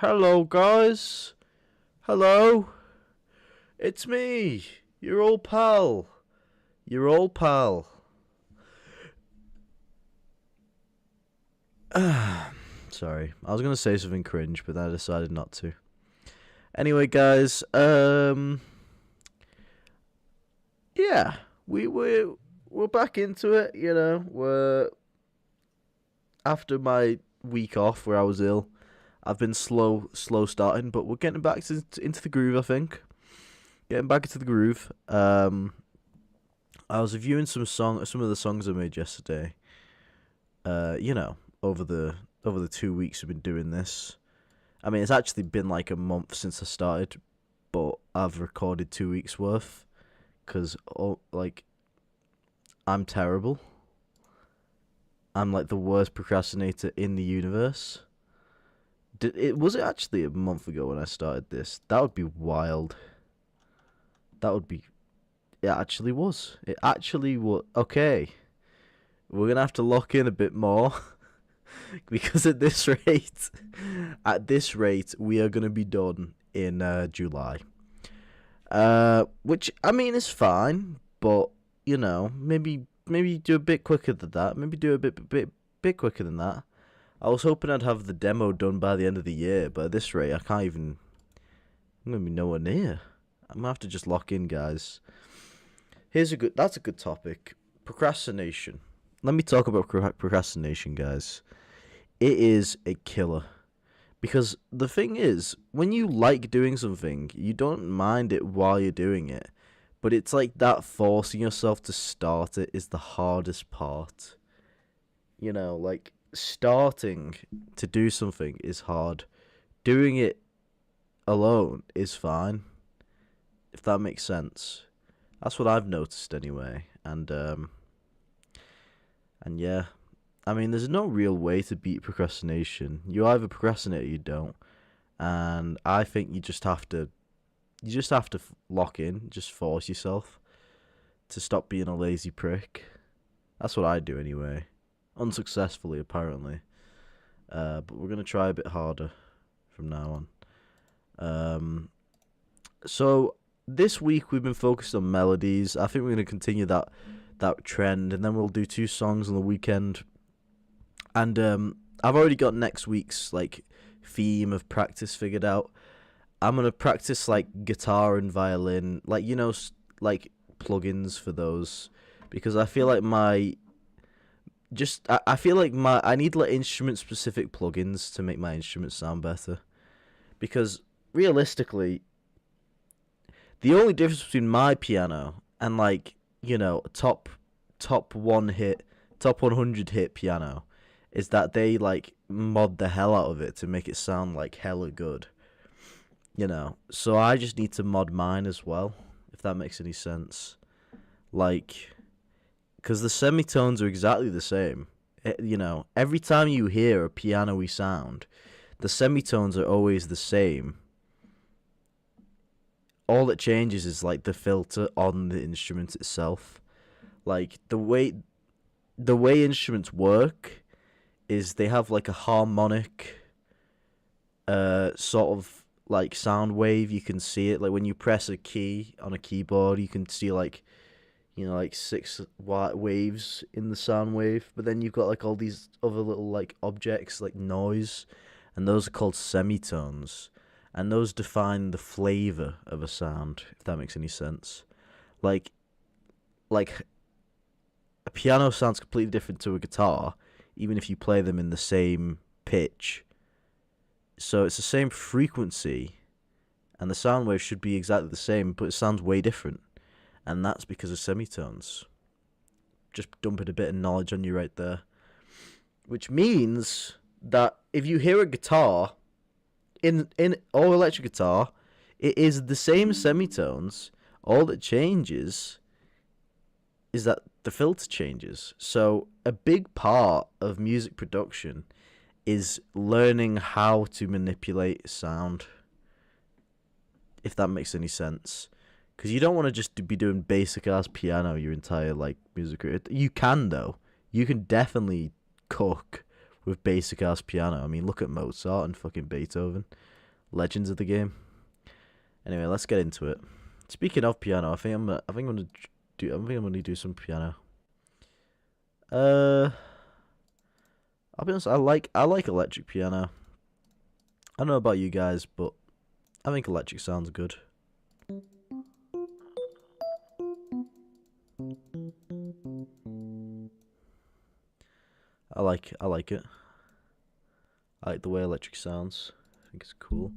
Hello, guys. Hello. It's me, your old pal. Your old pal. Sorry, I was gonna say something cringe, but I decided not to. Anyway, guys, yeah, we're back into it. We're after my week off where I was ill. I've been slow starting, but we're getting back into the groove. I think getting back into the groove. I was reviewing some of the songs I made yesterday. Over the 2 weeks we've been doing this. I mean, it's actually been like a month since I started, but I've recorded 2 weeks worth because I'm terrible. I'm like the worst procrastinator in the universe. Was it actually a month ago when I started this? That would be wild. That would be. It actually was. It actually was. Okay, we're gonna have to lock in a bit more because at this rate, we are gonna be done in July. Which I mean is fine, but maybe do a bit quicker than that. Maybe do a bit quicker than that. I was hoping I'd have the demo done by the end of the year, but at this rate, I can't even. I'm gonna be nowhere near. I'm gonna have to just lock in, guys. That's a good topic. Procrastination. Let me talk about procrastination, guys. It is a killer. Because the thing is, when you like doing something, you don't mind it while you're doing it. But it's like that forcing yourself to start it is the hardest part. Like starting to do something is hard. Doing it alone is fine, if that makes sense. That's what I've noticed anyway. And yeah, I mean, there's no real way to beat procrastination. You either procrastinate or you don't. And I think you just have to lock in, just force yourself to stop being a lazy prick. That's what I do anyway. Unsuccessfully, apparently. But we're gonna try a bit harder from now on. So this week we've been focused on melodies. I think we're gonna continue that trend, and then we'll do 2 songs on the weekend. And I've already got next week's like theme of practice figured out. I'm gonna practice like guitar and violin, like like plugins for those, because I feel like I feel like I need like instrument specific plugins to make my instruments sound better. Because realistically, the only difference between my piano and like top 100 hit piano is that they like mod the hell out of it to make it sound like hella good. So I just need to mod mine as well, if that makes any sense. Like, because the semitones are exactly the same. Every time you hear a piano-y sound, the semitones are always the same. All that changes is like the filter on the instrument itself. Like the way instruments work is they have like a harmonic sort of like sound wave. You can see it like when you press a key on a keyboard, you can see like like 6 waves in the sound wave, but then you've got like all these other little like objects like noise, and those are called semitones, and those define the flavor of a sound, if that makes any sense. Like like a piano sounds completely different to a guitar, even if you play them in the same pitch. So it's the same frequency, and the sound wave should be exactly the same, but it sounds way different. And that's because of semitones. Just dumping a bit of knowledge on you right there. Which means that if you hear a guitar, in all electric guitar, it is the same semitones. All that changes is that the filter changes. So a big part of music production is learning how to manipulate sound, if that makes any sense. Because you don't want to just be doing basic ass piano your entire like music career. You can though. You can definitely cook with basic ass piano. I mean, look at Mozart and fucking Beethoven, legends of the game. Anyway, let's get into it. Speaking of piano, I think I'm gonna do some piano. I'll be honest. I like electric piano. I don't know about you guys, but I think electric sounds good. I like it. I like the way electric sounds. I think it's cool.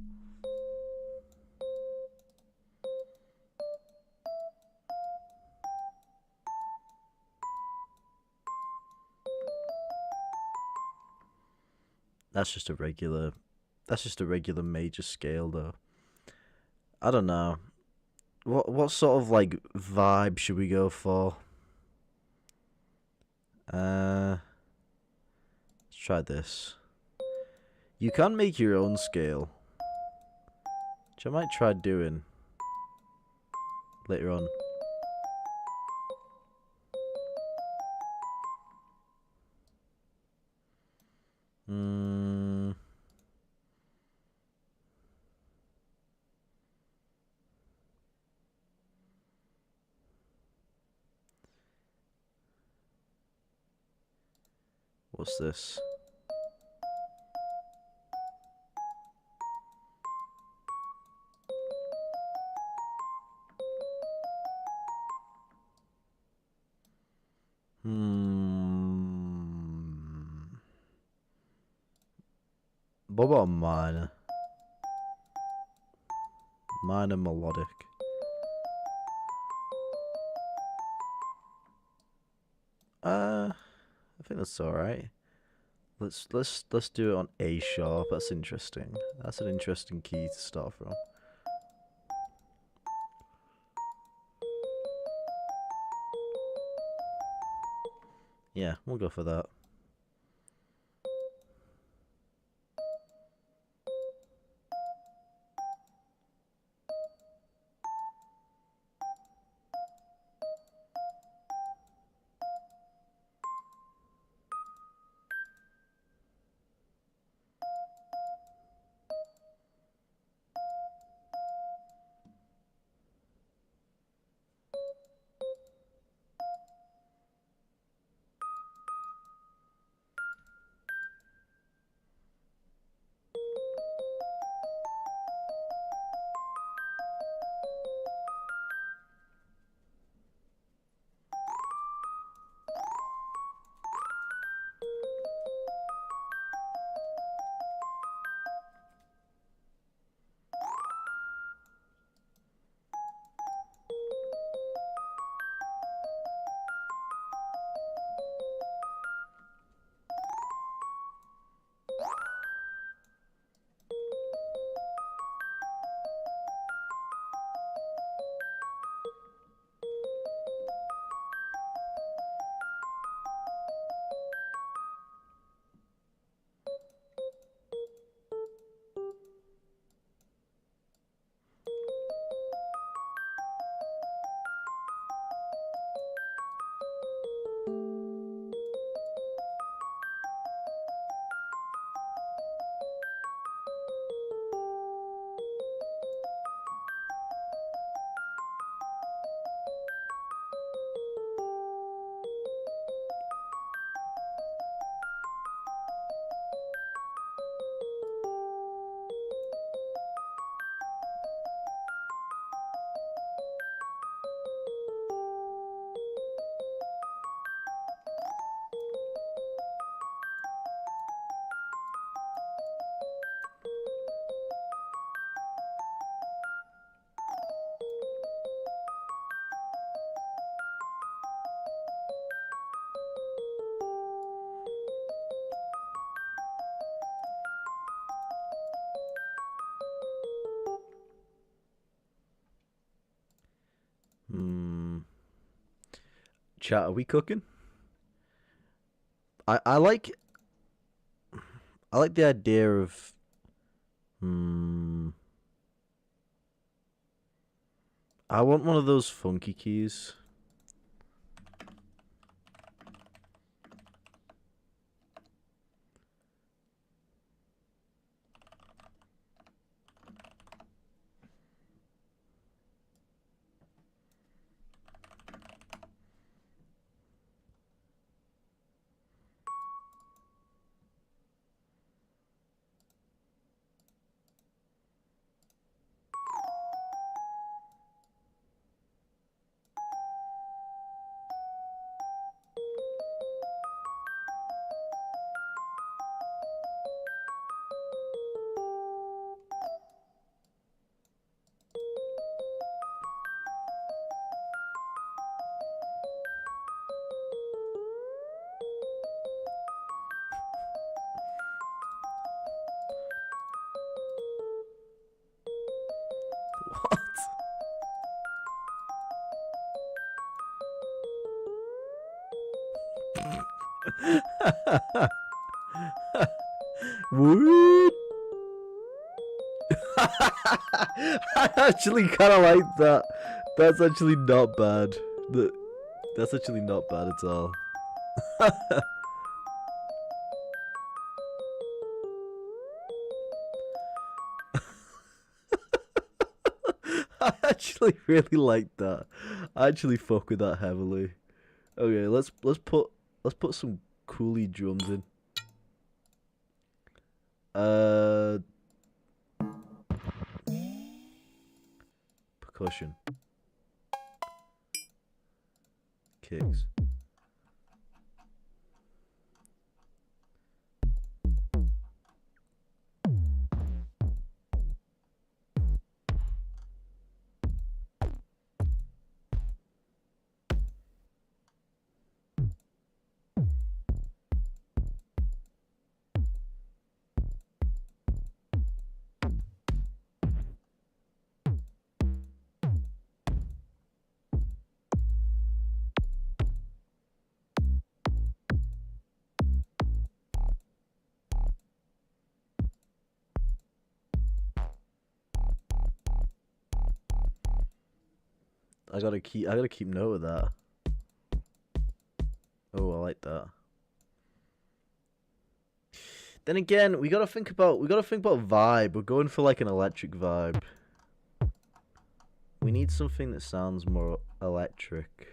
That's just a regular major scale though. I don't know. What sort of like vibe should we go for? Let's try this. You can make your own scale, which I might try doing later on. Hmm. What's this? Hmm. What about minor? Minor melodic. I think that's all right. Let's do it on A sharp. That's interesting. That's an interesting key to start from. Yeah, we'll go for that. Hmm. Chat, are we cooking? I like the idea of I want one of those funky keys. What? What? I actually kind of like that. That's actually not bad. That's actually not bad at all. I actually really like that. I actually fuck with that heavily. Okay, let's put some coolie drums in. Percussion. Kicks. I gotta keep note of that. Oh, I like that. Then again, we gotta think about vibe. We're going for like an electric vibe. We need something that sounds more electric.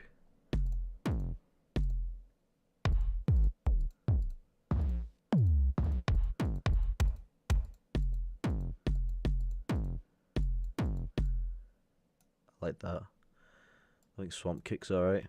I like that. I think Swamp Kick's alright.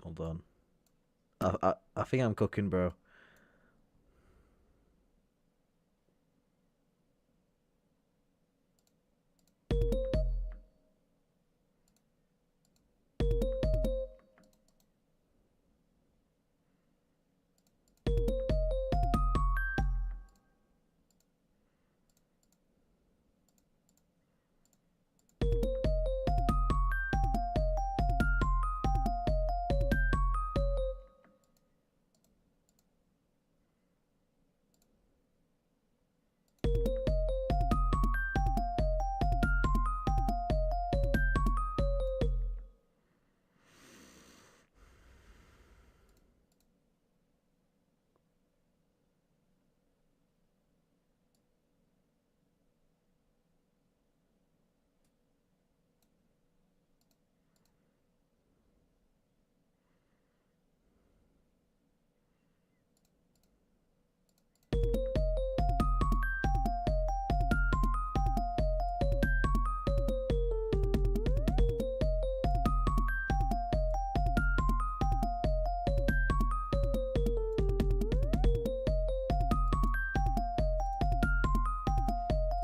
Hold on. I think I'm cooking, bro.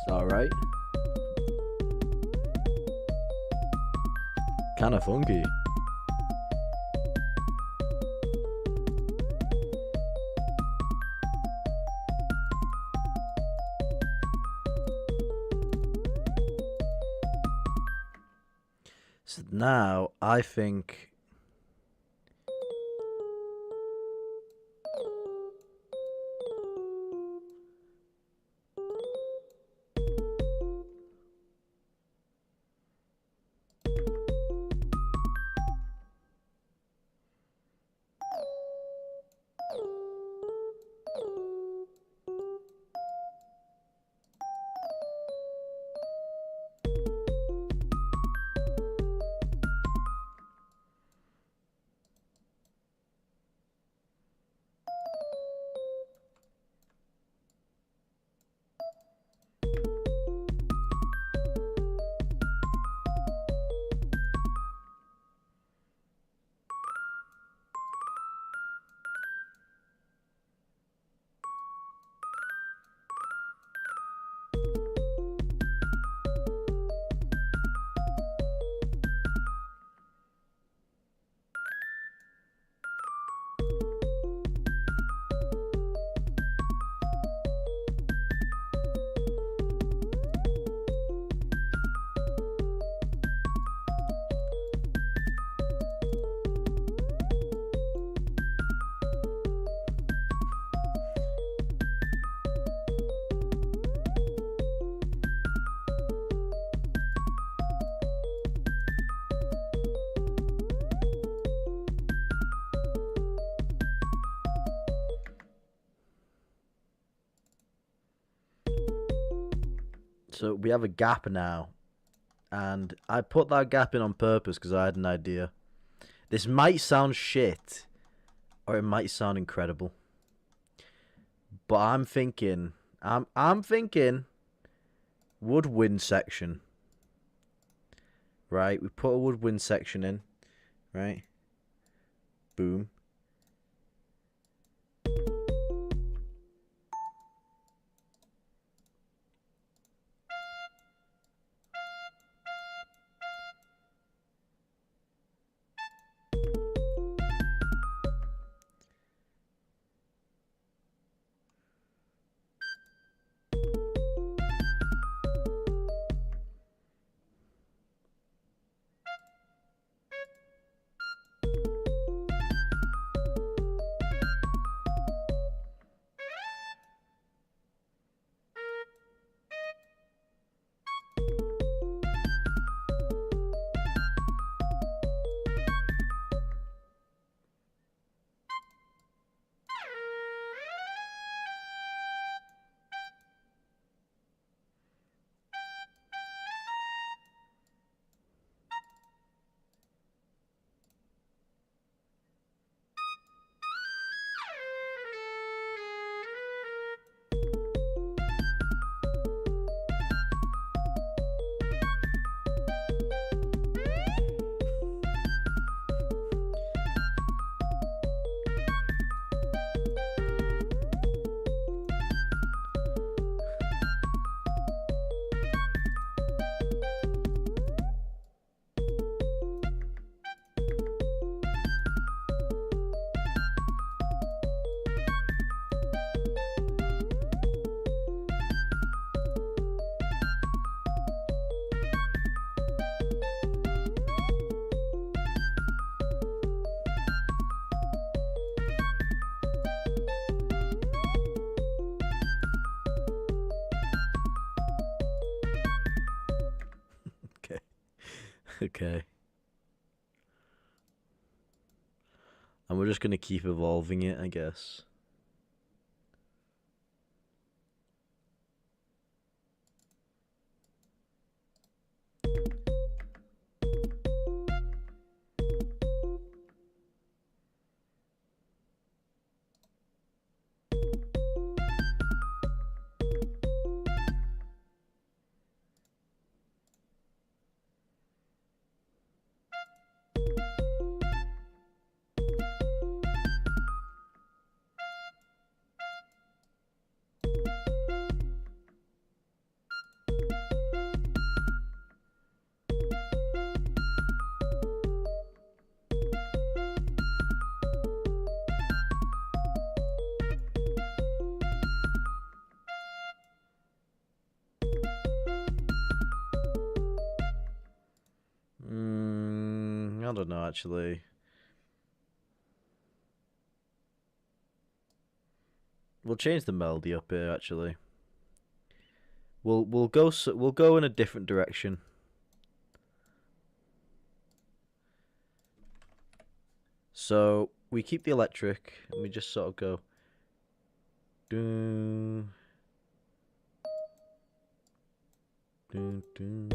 Alright. Kinda funky. So now I think so we have a gap now, and I put that gap in on purpose because I had an idea. This might sound shit, or it might sound incredible, but I'm thinking woodwind section. Right, we put a woodwind section in, right? Boom. Okay. Okay. And we're just gonna keep evolving it, I guess. I don't know actually. We'll change the melody up here actually. We'll go in a different direction. So we keep the electric and we just sort of go dun, dun, dun.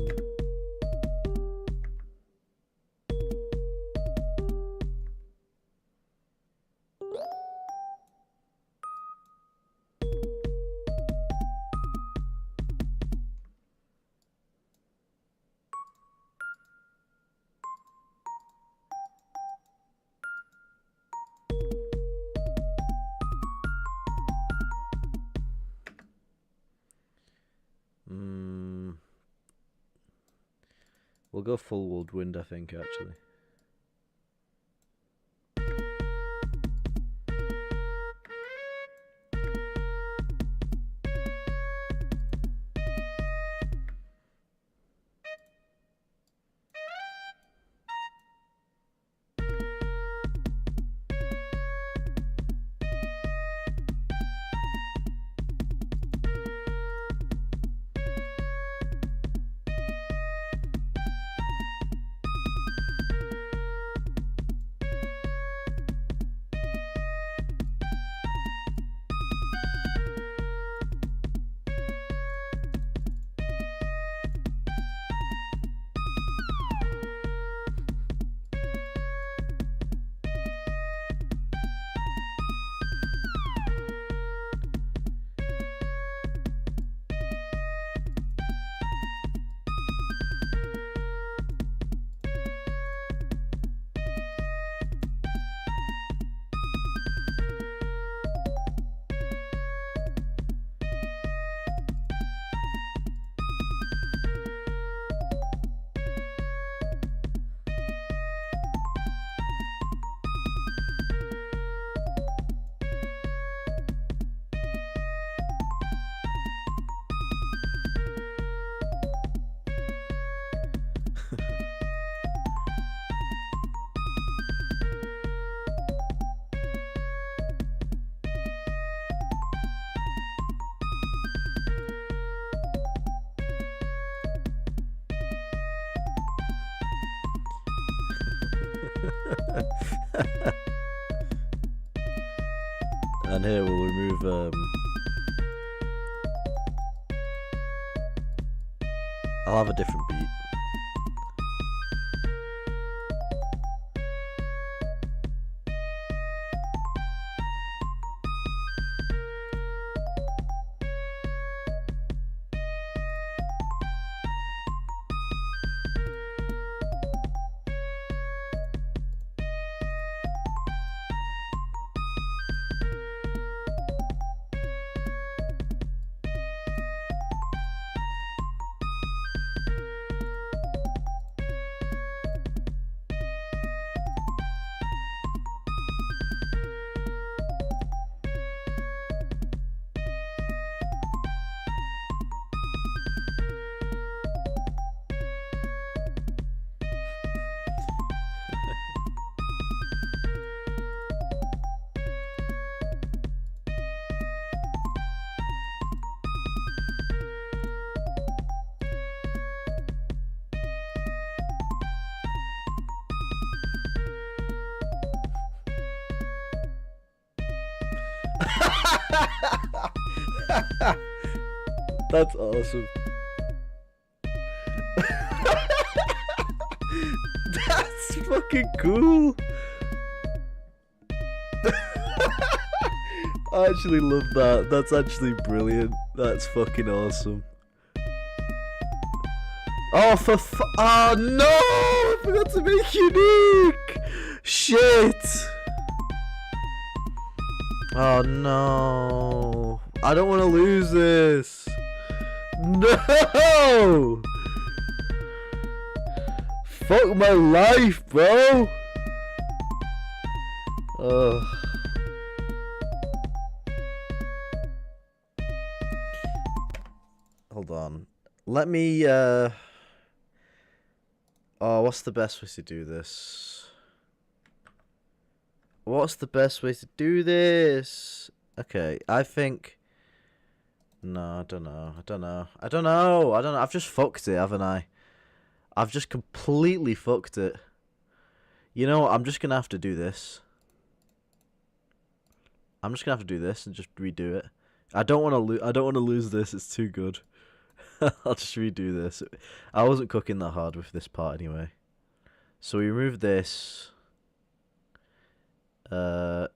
We'll go full woodwind, I think, actually. And here we'll remove I'll have a different beat. That's awesome. That's fucking cool. I actually love that. That's actually brilliant. That's fucking awesome. Oh, oh no! I forgot to make unique! Shit! Oh no! I don't want to lose this! No! Fuck my life, bro! Ugh. Hold on. Let me, Oh, what's the best way to do this? What's the best way to do this? Okay, I think... No, I don't know. I don't know. I don't know. I don't know. I've just fucked it, haven't I? I've just completely fucked it. You know what? I'm just gonna have to do this. I'm just gonna have to do this and just redo it. I don't want to lose. I don't want to lose this. It's too good. I'll just redo this. I wasn't cooking that hard with this part anyway. So we remove this. Uh.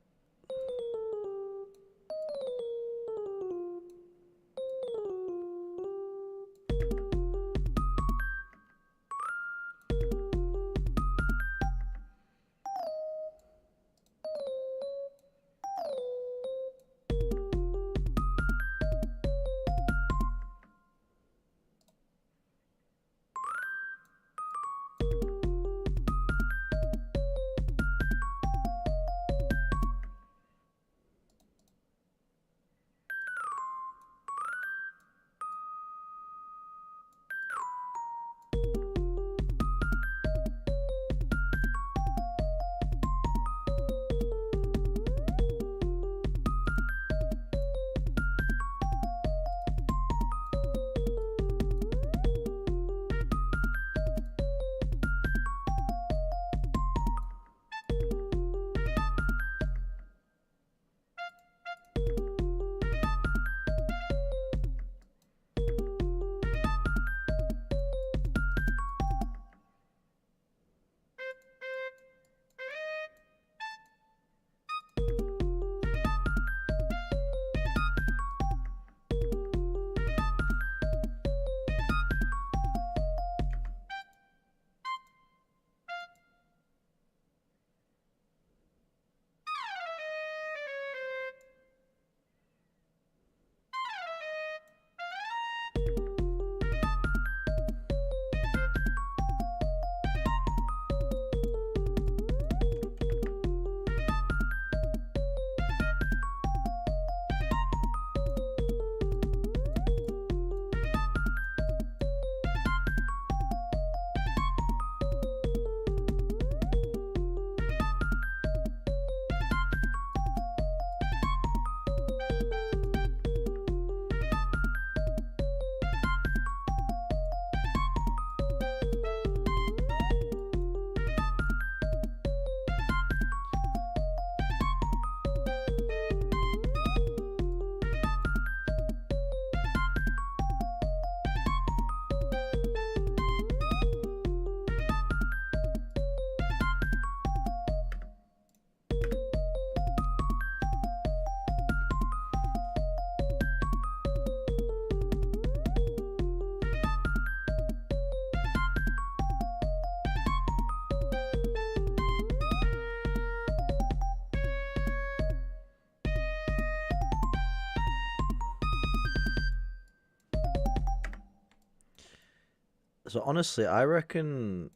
So honestly, I reckon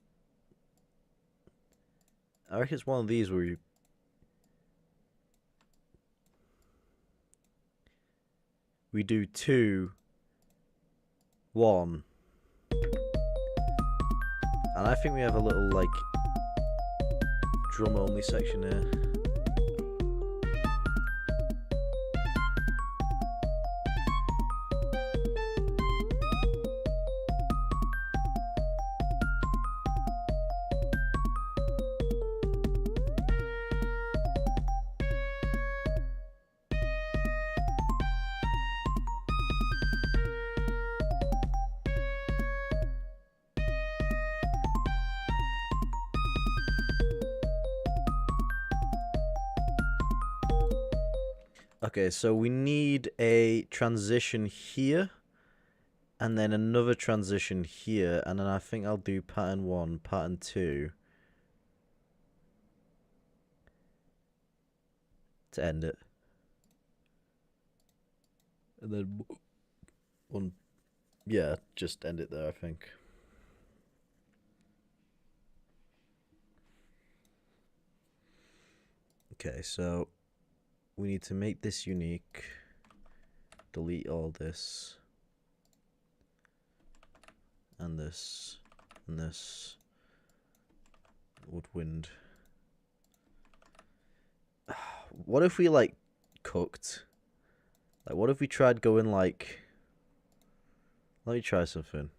it's one of these where we do 2, 1, and I think we have a little like drum only section here. Okay, so we need a transition here, and then another transition here, and then I think I'll do pattern 1, pattern 2 to end it. And then one, yeah, just end it there, I think. Okay, so we need to make this unique, delete all this, and this, and this, Woodwind. What if we like cooked? Like, what if we tried going like? Let me try something.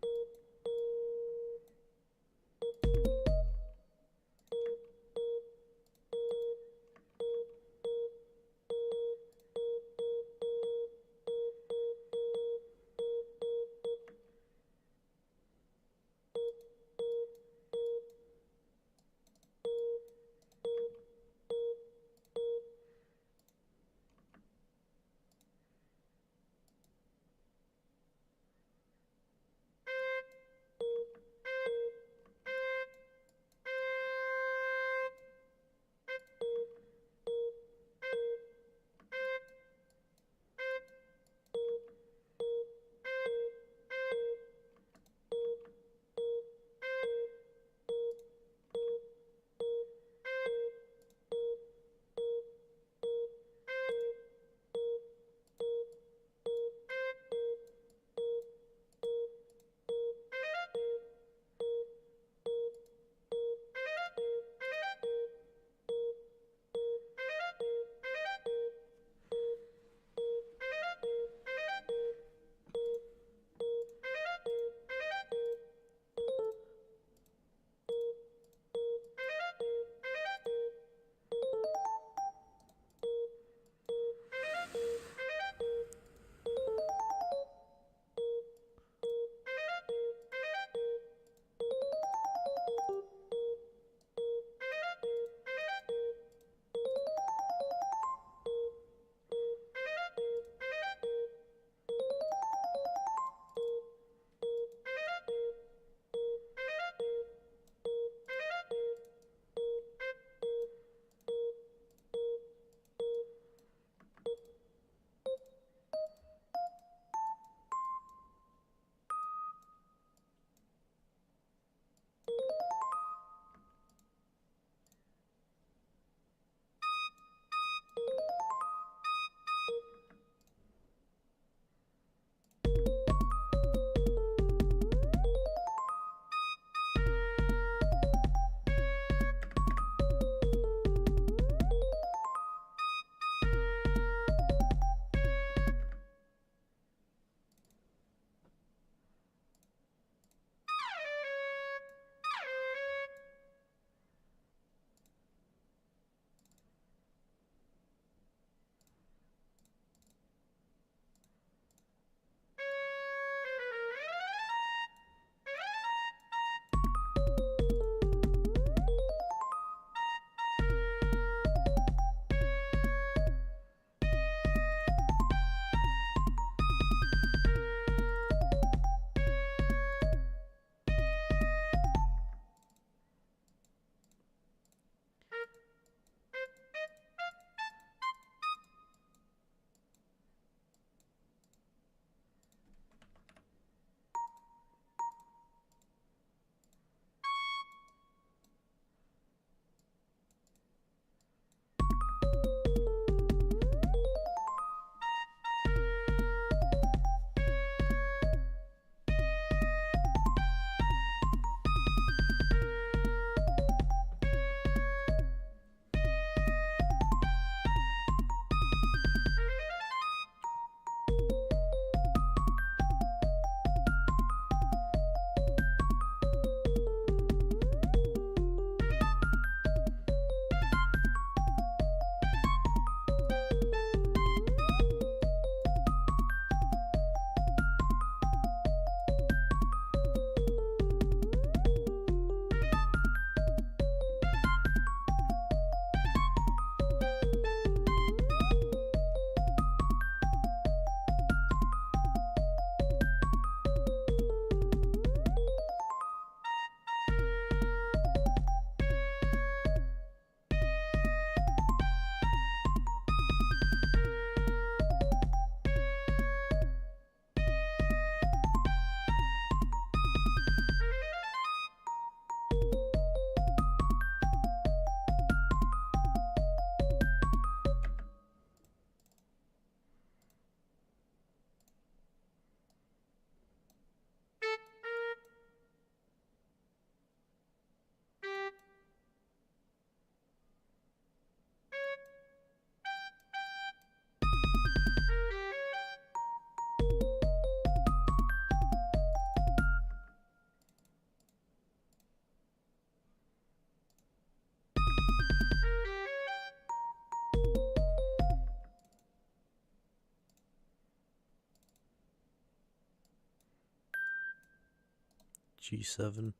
G7.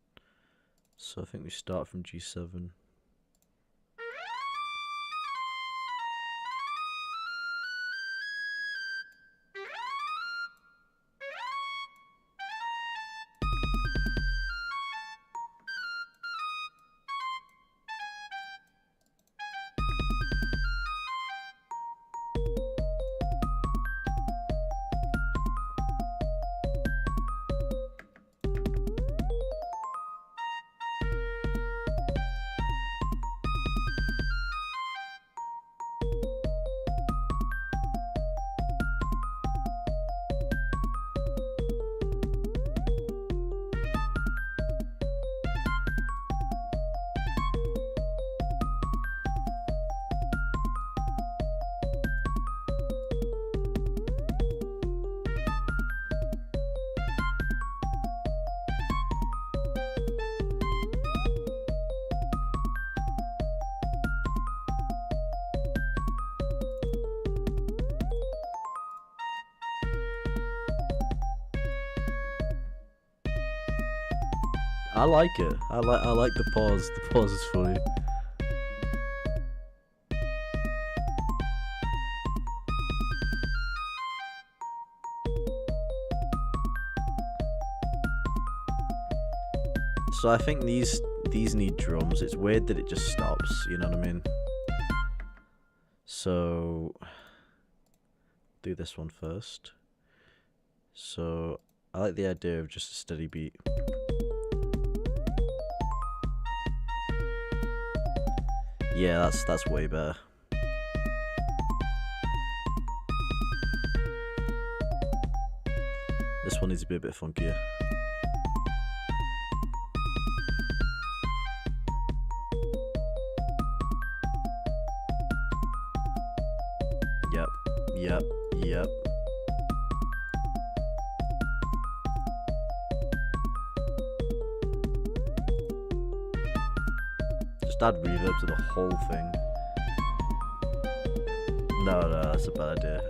So I think we start from G7. I like it. I like the pause. The pause is funny. So I think these need drums. It's weird that it just stops, you know what I mean? So do this one first. So I like the idea of just a steady beat. Yeah, that's way better. This one needs to be a bit funkier. Yep. Just add reverb to the whole thing. No, that's a bad idea.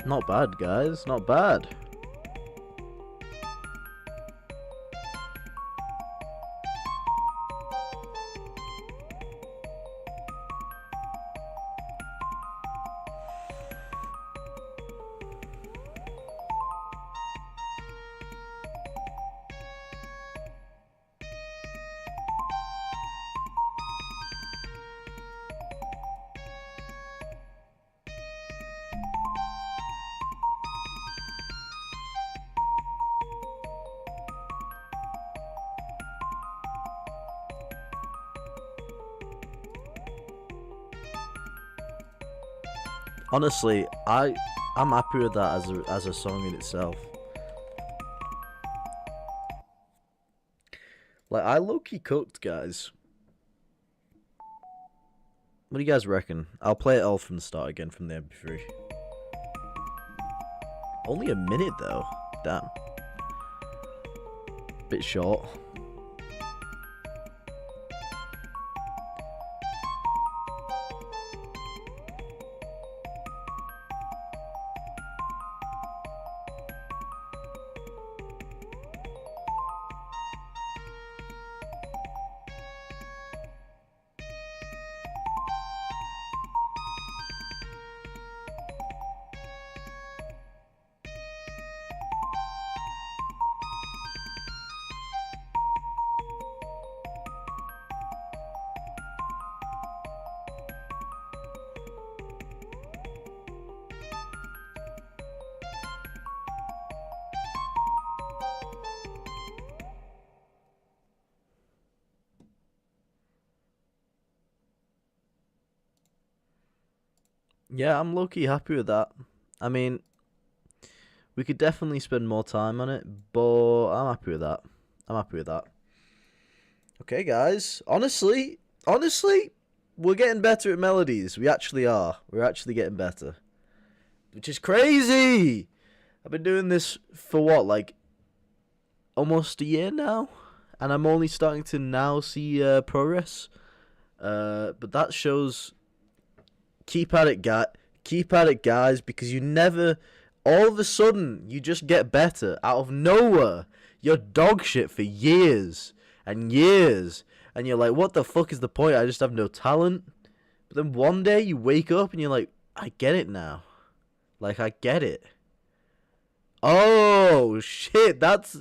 Not bad, guys. Not bad. Honestly, I'm happy with that as a song in itself. Like, I low-key cooked, guys. What do you guys reckon? I'll play it all from the start again from the MP3. Only a minute though. Damn. Bit short. Yeah, I'm low-key happy with that. I mean, we could definitely spend more time on it, but I'm happy with that. I'm happy with that. Okay, guys. Honestly, we're getting better at melodies. We actually are. We're actually getting better. Which is crazy! I've been doing this for what, like, almost a year now? And I'm only starting to now see progress. But that shows... Keep at it, guys, because you never... All of a sudden, you just get better out of nowhere. You're dog shit for years and years. And you're like, what the fuck is the point? I just have no talent. But then one day you wake up and you're like, I get it now. Like, I get it. Oh, shit. That's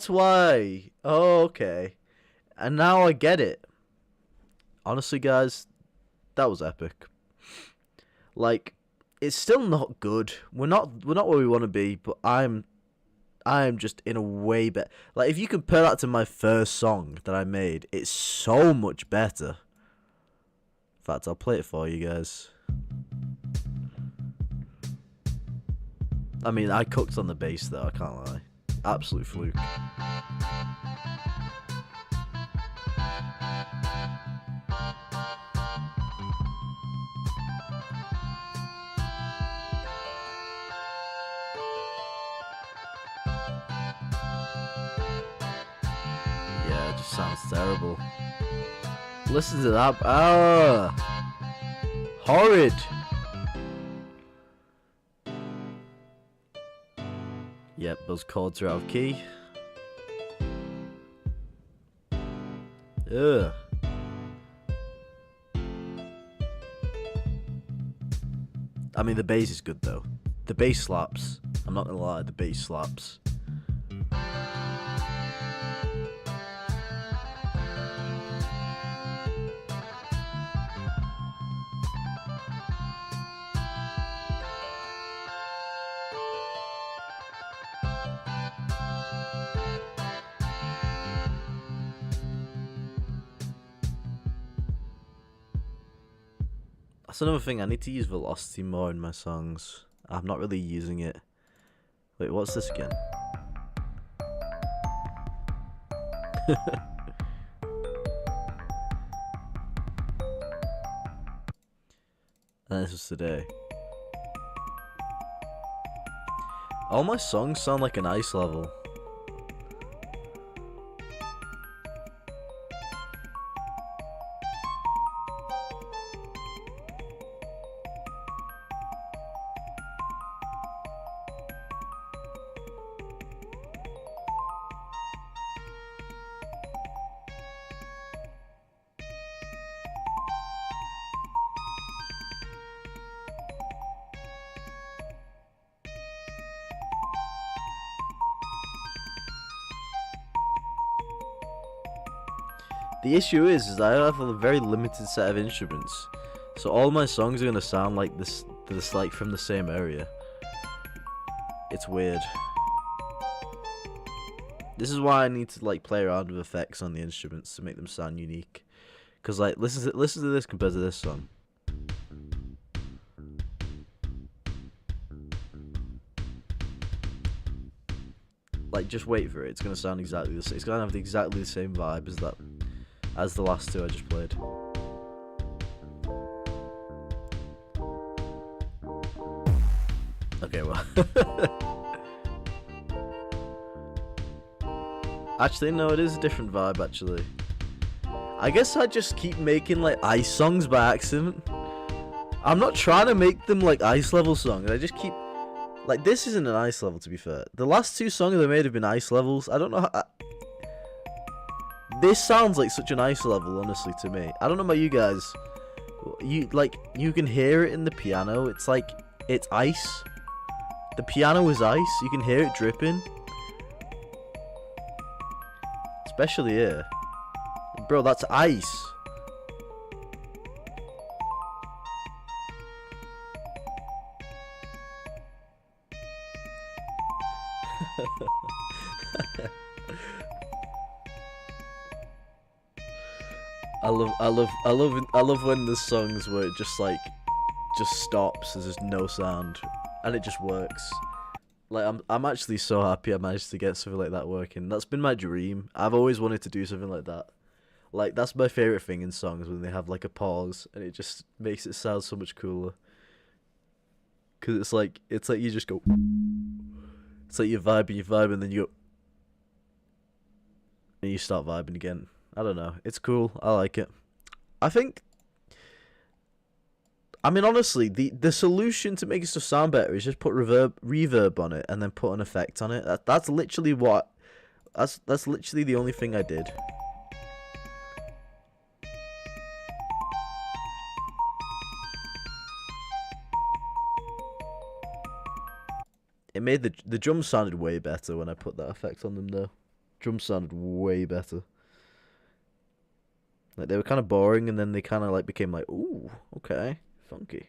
why. Oh, okay. And now I get it. Honestly, guys, that was epic. Like, it's still not good. We're not where we want to be, but I'm just in a way better. Like, if you compare that to my first song that I made, it's so much better. In fact, I'll play it for you guys. I mean, I cooked on the bass though, I can't lie. Absolute fluke. Yeah, it just sounds terrible. Listen to that. Horrid. Yep, those chords are out of key. Ugh. I mean, the bass is good though. The bass slaps. I'm not gonna lie, the bass slaps. That's another thing, I need to use velocity more in my songs. I'm not really using it. Wait, what's this again? And this was today. All my songs sound like an ice level. The issue is I have a very limited set of instruments, so all my songs are gonna sound like this like from the same area. It's weird. This is why I need to like play around with effects on the instruments to make them sound unique. Cause like listen to this compared to this song. Like just wait for it. It's gonna sound exactly the same. It's gonna have exactly the same vibe as the last two I just played. Okay, well. Actually, no, it is a different vibe, actually. I guess I just keep making, like, ice songs by accident. I'm not trying to make them, like, ice level songs. I just keep... Like, this isn't an ice level, to be fair. The last two songs I made have been ice levels. I don't know how... This sounds like such an ice level, honestly, to me. I don't know about you guys. You can hear it in the piano. It's like, it's ice. The piano is ice. You can hear it dripping. Especially here. Bro, that's ice. I love when there's songs where it just stops, there's no sound, and it just works. Like I'm actually so happy I managed to get something like that working. That's been my dream. I've always wanted to do something like that. Like that's my favorite thing in songs, when they have like a pause and it just makes it sound so much cooler. Cause it's like you just go. It's like you vibe, and then you go, and you start vibing again. I don't know. It's cool. I like it. I mean, honestly, the solution to making stuff sound better is just put reverb on it and then put an effect on it. That's literally that's literally the only thing I did. It made the drums sounded way better when I put that effect on them, though. Drums sounded way better. Like they were kind of boring, and then they kind of like became like, ooh, okay, funky.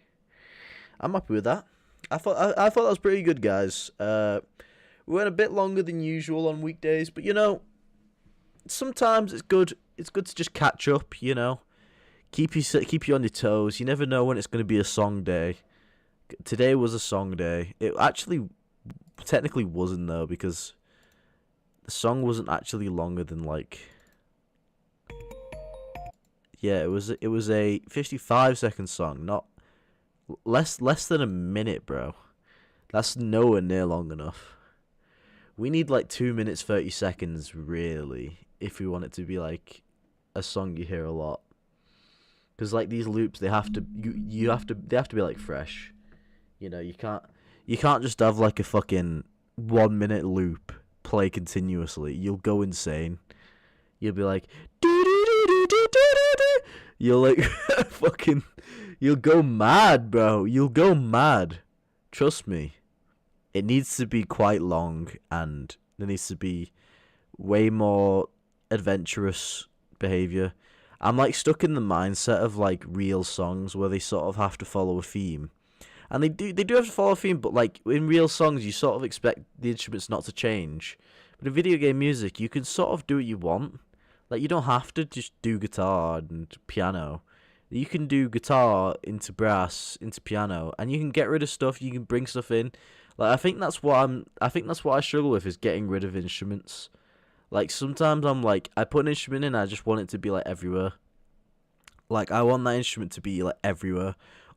I'm happy with that. I thought that was pretty good, guys. We went a bit longer than usual on weekdays, but you know, sometimes it's good. It's good to just catch up. You know, keep you on your toes. You never know when it's going to be a song day. Today was a song day. It actually technically wasn't, though, because the song wasn't actually longer than like. Yeah, it was a 55-second song, not less than a minute, bro. That's nowhere near long enough. We need like 2 minutes 30 seconds really if we want it to be like a song you hear a lot. Cuz like these loops, they have to be like fresh. You know, you can't just have like a fucking 1 minute loop play continuously. You'll go insane. You'll be like you'll like fucking you'll go mad, bro. You'll go mad. Trust me. It needs to be quite long, and there needs to be way more adventurous behavior. I'm like stuck in the mindset of like real songs where they sort of have to follow a theme. And they do have to follow a theme, but like in real songs you sort of expect the instruments not to change. But in video game music you can sort of do what you want. Like, you don't have to just do guitar and piano. You can do guitar into brass, into piano, and you can get rid of stuff, you can bring stuff in. Like, I think that's what I struggle with, is getting rid of instruments. Like, sometimes I'm like, I put an instrument in, I just want it to be, like, everywhere. Like, I want that instrument to be, like, everywhere.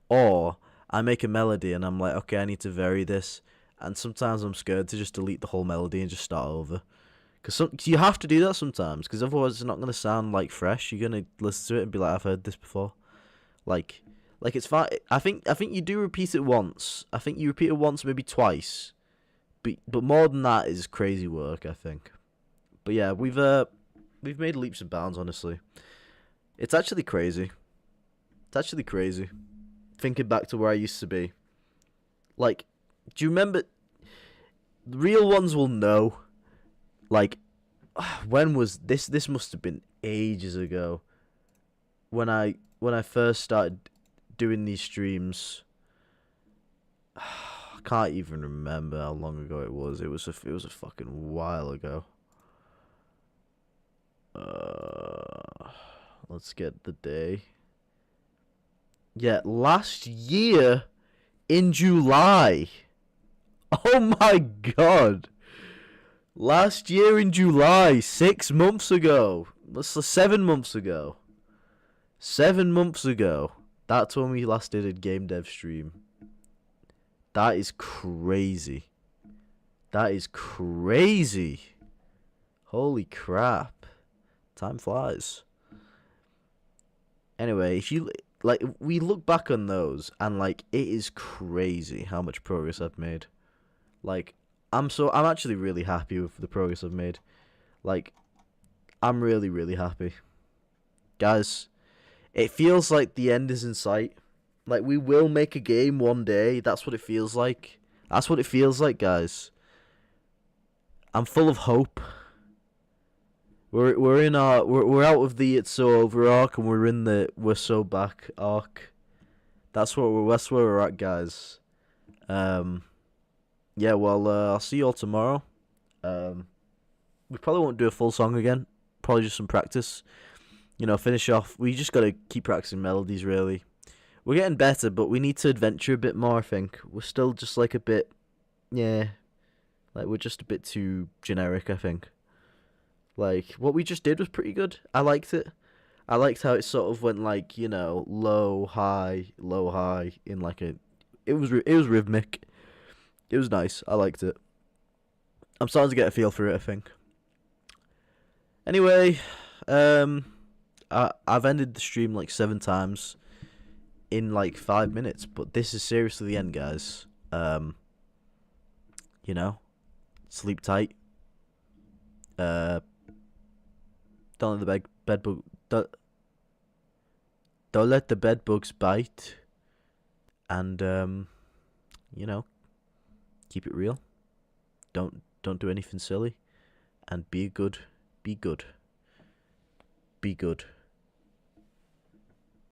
Or, I make a melody, and I'm like, okay, I need to vary this. And sometimes I'm scared to just delete the whole melody and just start over. Because you have to do that sometimes, because otherwise it's not going to sound like fresh. You're going to listen to it and be like, I've heard this before. Like it's fine. I think you do repeat it once. I think you repeat it once, maybe twice. But more than that is crazy work, I think. But yeah, we've made leaps and bounds, honestly. It's actually crazy. Thinking back to where I used to be. Like, do you remember? The real ones will know. Like, when was this? This must have been ages ago when I first started doing these streams. I can't even remember how long ago it was. It was a fucking while ago. Let's get the day. Yeah, last year in July. Oh my god. Last year in July, 6 months ago. That's 7 months ago. 7 months ago. That's when we last did a game dev stream. That is crazy. That is crazy. Holy crap. Time flies. Anyway, if you like, we look back on those and like it is crazy how much progress I've made. Like, I'm actually really happy with the progress I've made. Like, I'm really, really happy. Guys, it feels like the end is in sight. Like, we will make a game one day. That's what it feels like. That's what it feels like, guys. I'm full of hope. We're out of the It's So Over arc and we're in the We're So Back arc. That's where we're at, guys. Yeah, well, I'll see you all tomorrow. We probably won't do a full song again. Probably just some practice. You know, finish off. We just gotta keep practicing melodies, really. We're getting better, but we need to adventure a bit more, I think. We're still just like a bit, yeah, like we're just a bit too generic, I think. Like, what we just did was pretty good. I liked it. I liked how it sort of went like, you know, low, high, in like a, it was rhythmic. It was nice. I liked it. I'm starting to get a feel for it, I think. Anyway, I've ended the stream like 7 times in like 5 minutes, but this is seriously the end, guys. You know, sleep tight. Don't let the bed bug don't let the bed bugs bite, and you know, keep it real. Don't do anything silly, and be good. Be good. Be good.